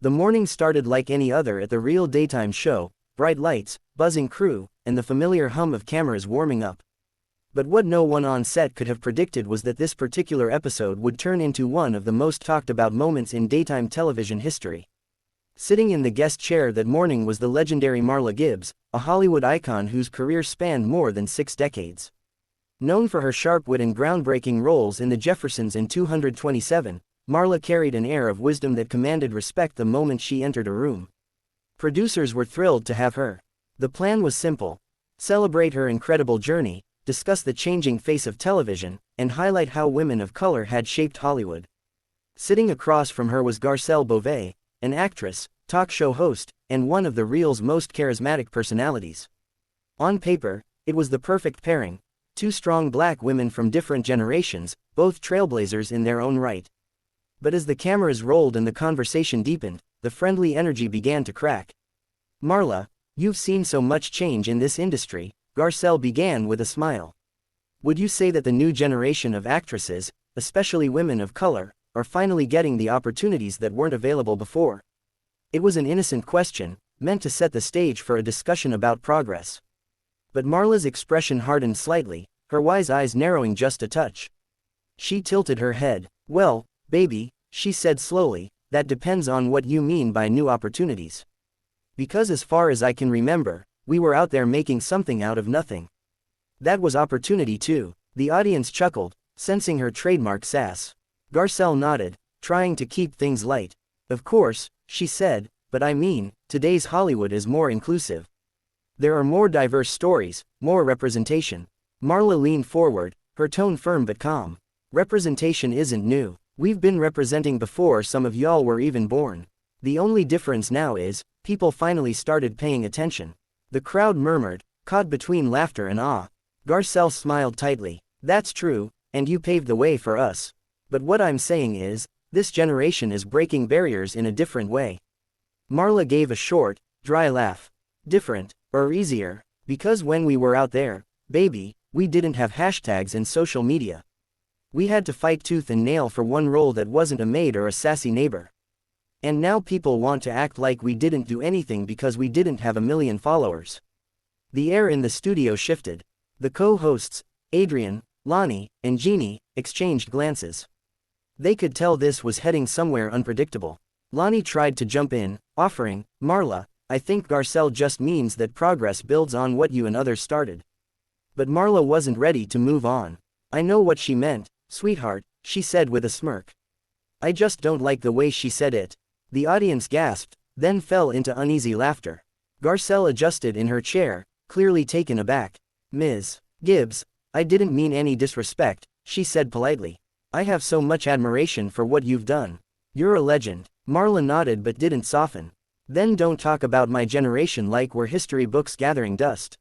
The morning started like any other at the real daytime show, bright lights, buzzing crew, and the familiar hum of cameras warming up. But what no one on set could have predicted was that this particular episode would turn into one of the most talked about moments in daytime television history. Sitting in the guest chair that morning was the legendary Marla Gibbs, a Hollywood icon whose career spanned more than 6 decades. Known for her sharp wit and groundbreaking roles in The Jeffersons and 227, Marla carried an air of wisdom that commanded respect the moment she entered a room. Producers were thrilled to have her. The plan was simple: celebrate her incredible journey, discuss the changing face of television, and highlight how women of color had shaped Hollywood. Sitting across from her was Garcelle Beauvais, an actress, talk show host, and one of the Real's most charismatic personalities. On paper, it was the perfect pairing: 2 strong black women from different generations, both trailblazers in their own right. But as the cameras rolled and the conversation deepened, the friendly energy began to crack. "Marla, you've seen so much change in this industry," Garcelle began with a smile. "Would you say that the new generation of actresses, especially women of color, are finally getting the opportunities that weren't available before?" It was an innocent question, meant to set the stage for a discussion about progress. But Marla's expression hardened slightly, her wise eyes narrowing just a touch. She tilted her head. "Well, baby," she said slowly, "that depends on what you mean by new opportunities. Because as far as I can remember, we were out there making something out of nothing. That was opportunity too." The audience chuckled, sensing her trademark sass. Garcelle nodded, trying to keep things light. "Of course," she said, "but I mean, today's Hollywood is more inclusive. There are more diverse stories, more representation." Marla leaned forward, her tone firm but calm. "Representation isn't new. We've been representing before some of y'all were even born. The only difference now is, people finally started paying attention." The crowd murmured, caught between laughter and awe. Garcelle smiled tightly. "That's true, and you paved the way for us. But what I'm saying is, this generation is breaking barriers in a different way." Marla gave a short, dry laugh. "Different, or easier? Because when we were out there, baby, we didn't have hashtags and social media. We had to fight tooth and nail for one role that wasn't a maid or a sassy neighbor. And now people want to act like we didn't do anything because we didn't have 1 million followers." The air in the studio shifted. The co-hosts, Adrian, Lonnie, and Jeannie, exchanged glances. They could tell this was heading somewhere unpredictable. Lonnie tried to jump in, offering, "Marla, I think Garcelle just means that progress builds on what you and others started." But Marla wasn't ready to move on. "I know what she meant, sweetheart," she said with a smirk. "I just don't like the way she said it." The audience gasped, then fell into uneasy laughter. Garcelle adjusted in her chair, clearly taken aback. "Ms. Gibbs, I didn't mean any disrespect," she said politely. "I have so much admiration for what you've done. You're a legend." Marla nodded but didn't soften. "Then don't talk about my generation like we're history books gathering dust.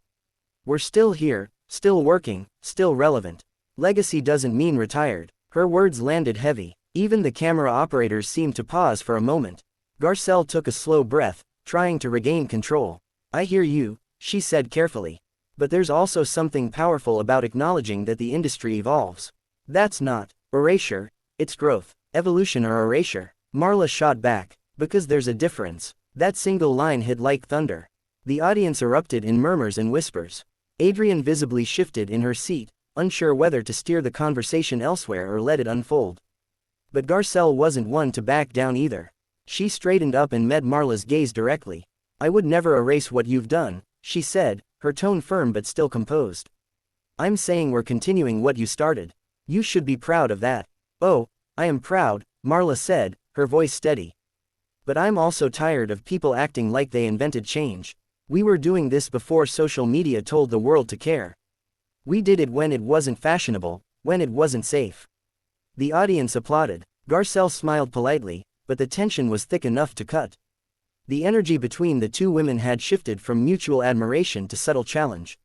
We're still here, still working, still relevant. Legacy doesn't mean retired." Her words landed heavy. Even the camera operators seemed to pause for a moment. Garcelle took a slow breath, trying to regain control. "I hear you," she said carefully. "But there's also something powerful about acknowledging that the industry evolves. That's not erasure, it's growth." "Evolution or erasure?" Marla shot back. "Because there's a difference." That single line hit like thunder. The audience erupted in murmurs and whispers. Adrian visibly shifted in her seat, unsure whether to steer the conversation elsewhere or let it unfold. But Garcelle wasn't one to back down either. She straightened up and met Marla's gaze directly. "I would never erase what you've done," she said, her tone firm but still composed. "I'm saying we're continuing what you started. You should be proud of that." "Oh, I am proud," Marla said, her voice steady. "But I'm also tired of people acting like they invented change. We were doing this before social media told the world to care. We did it when it wasn't fashionable, when it wasn't safe." The audience applauded. Garcelle smiled politely, but the tension was thick enough to cut. The energy between the 2 women had shifted from mutual admiration to subtle challenge.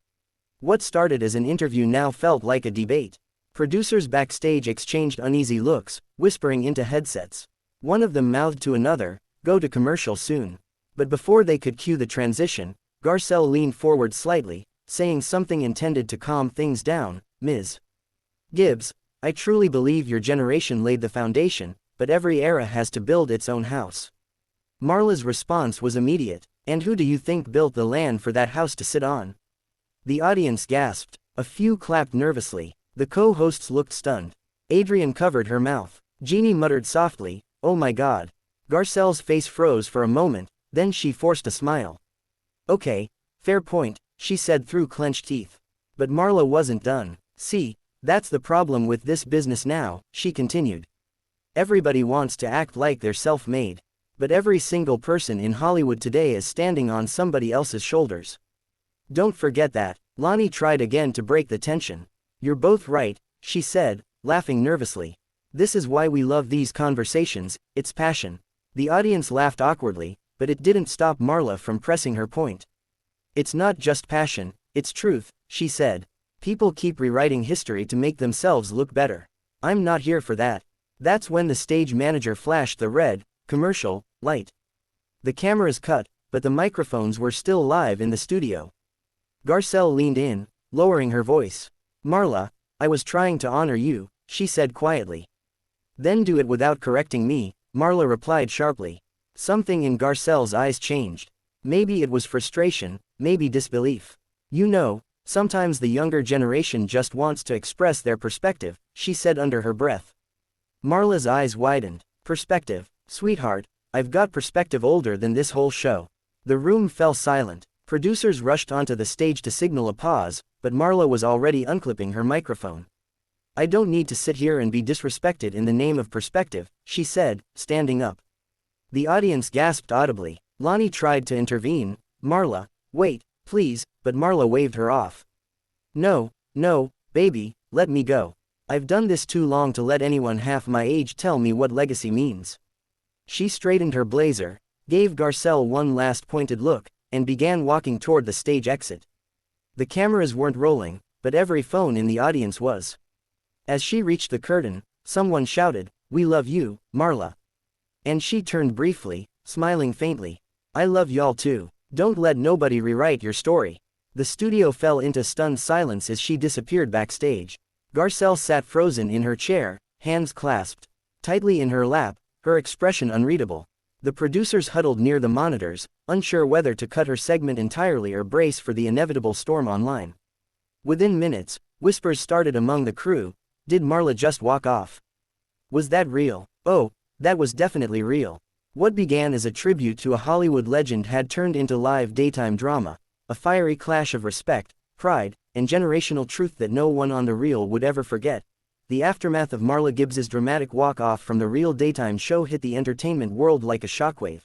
What started as an interview now felt like a debate. Producers backstage exchanged uneasy looks, whispering into headsets. One of them mouthed to another, "Go to commercial soon." But before they could cue the transition, Garcelle leaned forward slightly, saying something intended to calm things down. "Ms. Gibbs, I truly believe your generation laid the foundation, but every era has to build its own house. Marla's response was immediate. And who do you think built the land for that house to sit on? The audience gasped. A few clapped nervously. The co-hosts looked stunned. Adrienne covered her mouth. Jeannie muttered softly, "Oh my God." Garcelle's face froze for a moment, then she forced a smile. "Okay, fair point," she said through clenched teeth. But Marla wasn't done. "See, that's the problem with this business now," she continued. "Everybody wants to act like they're self-made. But every single person in Hollywood today is standing on somebody else's shoulders. Don't forget that." Lonnie tried again to break the tension. "You're both right," she said, laughing nervously. "This is why we love these conversations, it's passion." The audience laughed awkwardly, but it didn't stop Marla from pressing her point. "It's not just passion, it's truth," she said. "People keep rewriting history to make themselves look better. I'm not here for that." That's when the stage manager flashed the red, commercial light. The cameras cut, but the microphones were still live in the studio. Garcelle leaned in, lowering her voice. "Marla, I was trying to honor you," she said quietly. "Then do it without correcting me," Marla replied sharply. Something in Garcelle's eyes changed. Maybe it was frustration, maybe disbelief. "You know, sometimes the younger generation just wants to express their perspective," she said under her breath. Marla's eyes widened. "Perspective, sweetheart, I've got perspective older than this whole show." The room fell silent. Producers rushed onto the stage to signal a pause, but Marla was already unclipping her microphone. "I don't need to sit here and be disrespected in the name of perspective," she said, standing up. The audience gasped audibly. Lonnie tried to intervene. "Marla, wait, please," but Marla waved her off. No, baby, let me go. I've done this too long to let anyone half my age tell me what legacy means." She straightened her blazer, gave Garcelle one last pointed look, and began walking toward the stage exit. The cameras weren't rolling, but every phone in the audience was. As she reached the curtain, someone shouted, "We love you, Marla." And she turned briefly, smiling faintly. "I love y'all too. Don't let nobody rewrite your story." The studio fell into stunned silence as she disappeared backstage. Garcelle sat frozen in her chair, hands clasped tightly in her lap, her expression unreadable. The producers huddled near the monitors, unsure whether to cut her segment entirely or brace for the inevitable storm online. Within minutes, whispers started among the crew. Did Marla just walk off? Was that real? Oh, that was definitely real. What began as a tribute to a Hollywood legend had turned into live daytime drama, a fiery clash of respect, pride, and generational truth that no one on the reel would ever forget. The aftermath of Marla Gibbs's dramatic walk-off from the real daytime show hit the entertainment world like a shockwave.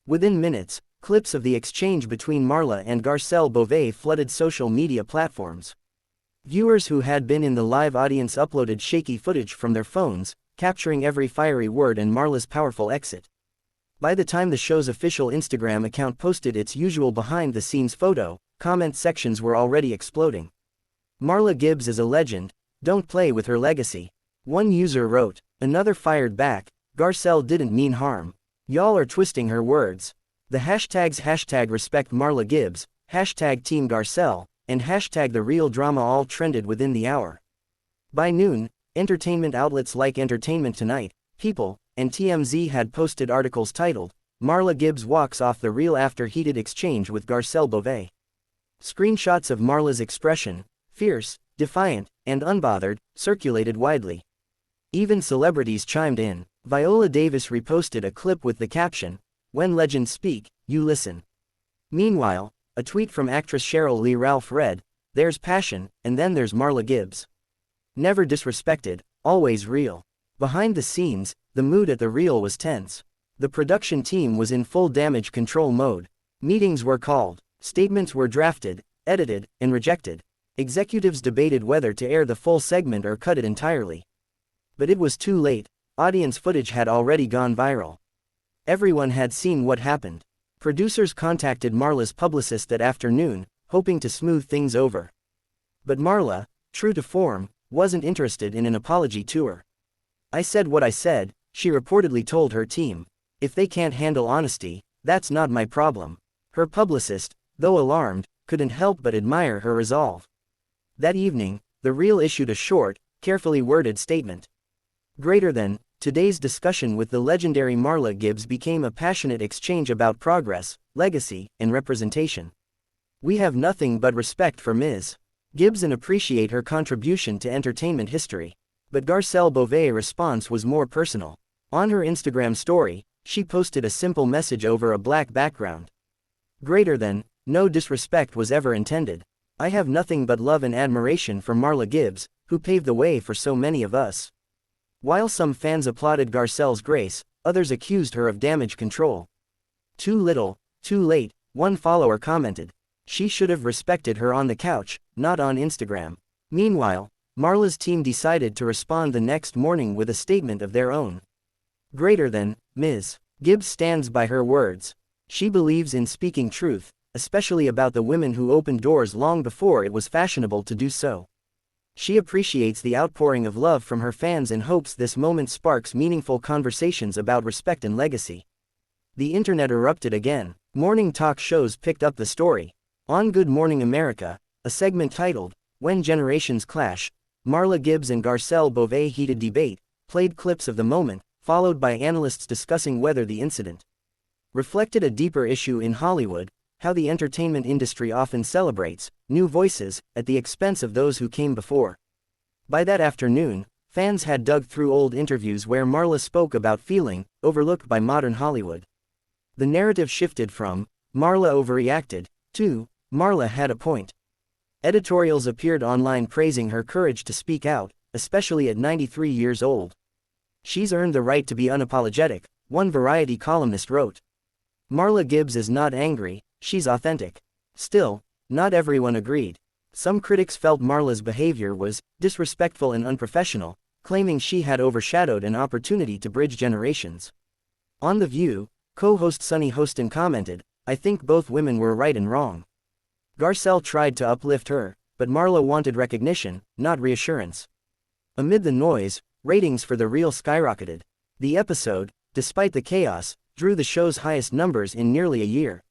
Within minutes, clips of the exchange between Marla and Garcelle Beauvais flooded social media platforms. Viewers who had been in the live audience uploaded shaky footage from their phones, capturing every fiery word and Marla's powerful exit. By the time the show's official Instagram account posted its usual behind-the-scenes photo, comment sections were already exploding. "Marla Gibbs is a legend, don't play with her legacy." One user wrote. Another fired back, "Garcelle didn't mean harm. Y'all are twisting her words." The hashtags #respect Marla Gibbs, #Team Garcelle, and #The Real Drama all trended within the hour. By noon, entertainment outlets like Entertainment Tonight, People, and TMZ had posted articles titled, "Marla Gibbs walks off the reel after heated exchange with Garcelle Beauvais." Screenshots of Marla's expression, fierce, defiant, and unbothered, circulated widely. Even celebrities chimed in. Viola Davis reposted a clip with the caption, "When legends speak, you listen." Meanwhile, a tweet from actress Cheryl Lee Ralph read, "There's passion, and then there's Marla Gibbs. Never disrespected, always real." Behind the scenes, the mood at the reel was tense. The production team was in full damage control mode. Meetings were called, statements were drafted, edited, and rejected. Executives debated whether to air the full segment or cut it entirely. But it was too late. Audience footage had already gone viral. Everyone had seen what happened. Producers contacted Marla's publicist that afternoon, hoping to smooth things over. But Marla, true to form, wasn't interested in an apology tour. "I said what I said," she reportedly told her team. "If they can't handle honesty, that's not my problem." Her publicist, though alarmed, couldn't help but admire her resolve. That evening, the reel issued a short, carefully worded statement. "Greater than, today's discussion with the legendary Marla Gibbs became a passionate exchange about progress, legacy, and representation. We have nothing but respect for Ms. Gibbs and appreciate her contribution to entertainment history. But Garcelle Beauvais' response was more personal. On her Instagram story, she posted a simple message over a black background. Greater than, no disrespect was ever intended. I have nothing but love and admiration for Marla Gibbs, who paved the way for so many of us. While some fans applauded Garcelle's grace, others accused her of damage control. Too little, too late, one follower commented. She should have respected her on the couch, not on Instagram. Meanwhile, Marla's team decided to respond the next morning with a statement of their own. Greater than, Ms. Gibbs stands by her words. She believes in speaking truth, especially about the women who opened doors long before it was fashionable to do so. She appreciates the outpouring of love from her fans and hopes this moment sparks meaningful conversations about respect and legacy. The internet erupted again. Morning talk shows picked up the story. On Good Morning America, a segment titled, When Generations Clash, Marla Gibbs and Garcelle Beauvais heated debate, played clips of the moment, followed by analysts discussing whether the incident reflected a deeper issue in Hollywood, how the entertainment industry often celebrates new voices at the expense of those who came before. By that afternoon, fans had dug through old interviews where Marla spoke about feeling overlooked by modern Hollywood. The narrative shifted from Marla overreacted to Marla had a point. Editorials appeared online praising her courage to speak out, especially at 93 years old. She's earned the right to be unapologetic, one Variety columnist wrote. Marla Gibbs is not angry, she's authentic. Still, not everyone agreed. Some critics felt Marla's behavior was disrespectful and unprofessional, claiming she had overshadowed an opportunity to bridge generations. On The View, co-host Sunny Hostin commented, I think both women were right and wrong. Garcelle tried to uplift her, but Marla wanted recognition, not reassurance. Amid the noise, ratings for The Real skyrocketed. The episode, despite the chaos, drew the show's highest numbers in nearly a year.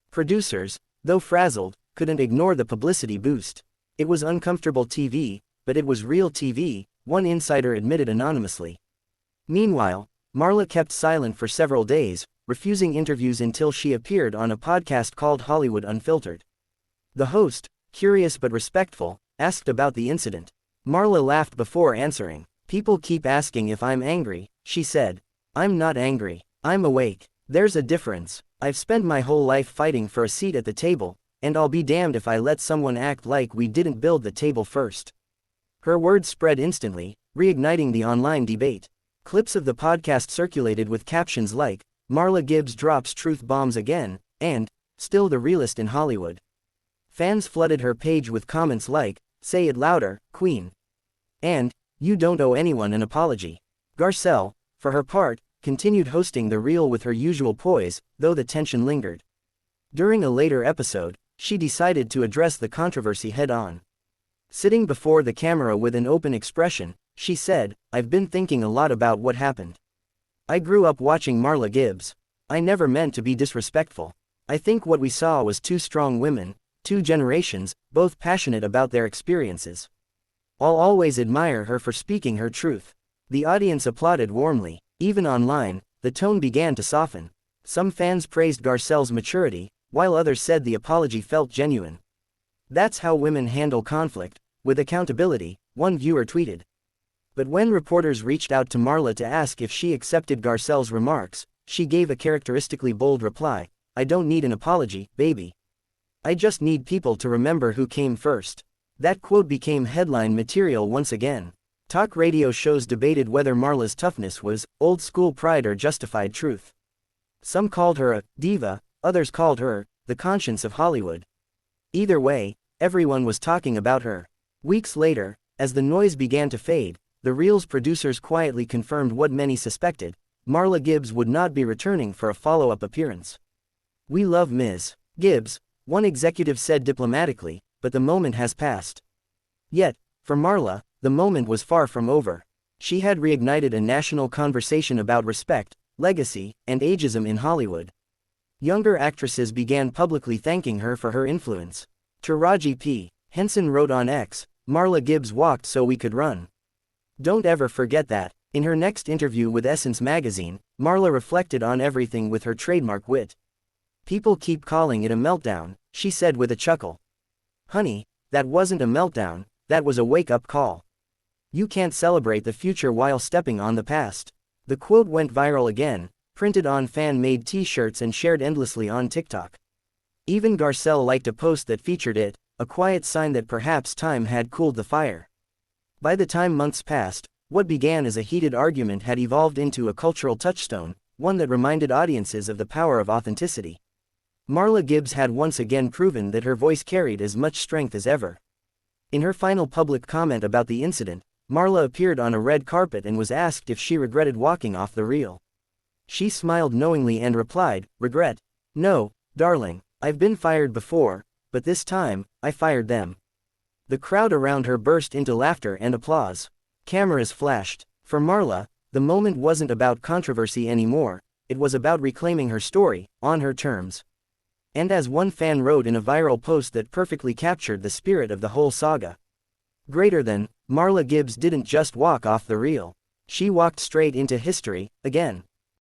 Producers, though frazzled, couldn't ignore the publicity boost. It was uncomfortable TV, but it was real TV, one insider admitted anonymously. Meanwhile, Marla kept silent for several days, refusing interviews until she appeared on a podcast called Hollywood Unfiltered. The host, curious but respectful, asked about the incident. Marla laughed before answering. People keep asking if I'm angry, she said. I'm not angry, I'm awake. There's a difference. I've spent my whole life fighting for a seat at the table, and I'll be damned if I let someone act like we didn't build the table first. Her words spread instantly, reigniting the online debate. Clips of the podcast circulated with captions like, Marla Gibbs drops truth bombs again, and, still the realest in Hollywood. Fans flooded her page with comments like, say it louder, Queen. And, you don't owe anyone an apology. Garcelle, for her part, continued hosting The Real with her usual poise, though the tension lingered. During a later episode, she decided to address the controversy head-on. Sitting before the camera with an open expression, she said, I've been thinking a lot about what happened. I grew up watching Marla Gibbs. I never meant to be disrespectful. I think what we saw was two strong women, two generations, both passionate about their experiences. I'll always admire her for speaking her truth. The audience applauded warmly. Even online, the tone began to soften. Some fans praised Garcelle's maturity, while others said the apology felt genuine. That's how women handle conflict, with accountability, one viewer tweeted. But when reporters reached out to Marla to ask if she accepted Garcelle's remarks, she gave a characteristically bold reply, I don't need an apology, baby. I just need people to remember who came first. That quote became headline material once again. Talk radio shows debated whether Marla's toughness was old-school pride or justified truth. Some called her a diva, others called her the conscience of Hollywood. Either way, everyone was talking about her. Weeks later, as the noise began to fade, The Real's producers quietly confirmed what many suspected, Marla Gibbs would not be returning for a follow-up appearance. We love Ms. Gibbs, one executive said diplomatically, but the moment has passed. Yet, for Marla, the moment was far from over. She had reignited a national conversation about respect, legacy, and ageism in Hollywood. Younger actresses began publicly thanking her for her influence. Taraji P. Henson wrote on X, Marla Gibbs walked so we could run. Don't ever forget that. In her next interview with Essence magazine, Marla reflected on everything with her trademark wit. "People keep calling it a meltdown," she said with a chuckle. "Honey, that wasn't a meltdown, that was a wake-up call. You can't celebrate the future while stepping on the past." The quote went viral again, printed on fan-made t-shirts and shared endlessly on TikTok. Even Garcelle liked a post that featured it, a quiet sign that perhaps time had cooled the fire. By the time months passed, what began as a heated argument had evolved into a cultural touchstone, one that reminded audiences of the power of authenticity. Marla Gibbs had once again proven that her voice carried as much strength as ever. In her final public comment about the incident, Marla appeared on a red carpet and was asked if she regretted walking off the reel. She smiled knowingly and replied, "Regret? No, darling, I've been fired before, but this time, I fired them." The crowd around her burst into laughter and applause. Cameras flashed. For Marla, the moment wasn't about controversy anymore, it was about reclaiming her story, on her terms. And as one fan wrote in a viral post that perfectly captured the spirit of the whole saga. Greater than, Marla Gibbs didn't just walk off the reel. She walked straight into history, again.